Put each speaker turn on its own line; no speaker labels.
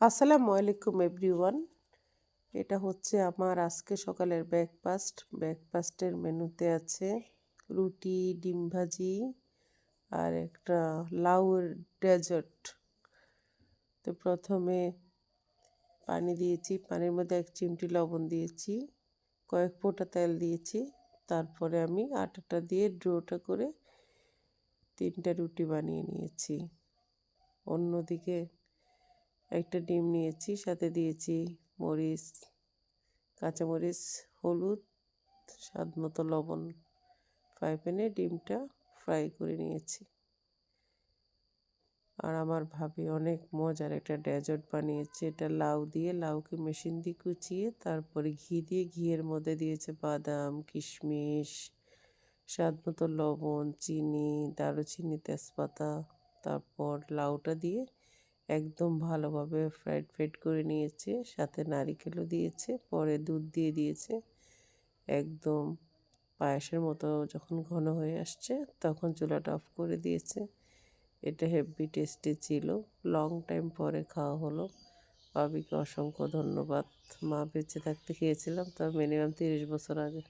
আসসালামু আলাইকুম এভরিওয়ান। এটা হচ্ছে আমার আজকে সকালের ব্রেকফাস্টের মেনুতে আছে রুটি, ডিম ভাজি আর একটা লাউয়ের ডেজার্ট। তো প্রথমে পানি দিয়েছি, পানির মধ্যে 1 চিমটি লবণ দিয়েছি, কয়েক ফোঁটা তেল দিয়েছি। তারপরে আমি আটাটা দিয়ে ডোটা করে 3টা রুটি বানিয়ে নিয়েছি। অন্যদিকে একটা ডিম নিয়েছি, সাথে দিয়েছি মরিচ, কাঁচামরিচ, হলুদ, স্বাদ মতো লবণ। ফ্রাই প্যানে ডিমটা ফ্রাই করে নিয়েছি। আর আমার ভাবি অনেক মজার একটা ডেজার্ট বানিয়েছে। এটা লাউ দিয়ে, লাউকে মেশিন দিয়ে কুচিয়ে তারপরে ঘি দিয়ে, ঘিয়ের মধ্যে দিয়েছে বাদাম, কিশমিশ, স্বাদ মতো লবণ, চিনি, দারুচিনি, তেজপাতা। তারপর লাউটা দিয়ে একদম ভালোভাবে ফ্রাইড করে নিয়েছে, সাথে নারিকেলও দিয়েছে, পরে দুধ দিয়ে দিয়েছে। একদম পায়েসের মতো যখন ঘন হয়ে আসছে তখন চুলাটা অফ করে দিয়েছে। এটা হেভি টেস্টি ছিল, লং টাইম পরে খাওয়া হলো। ভাবিকে অসংখ্য ধন্যবাদ। মা বেঁচে থাকতে খেয়েছিলাম, তবে মিনিমাম 30 বছর আগে।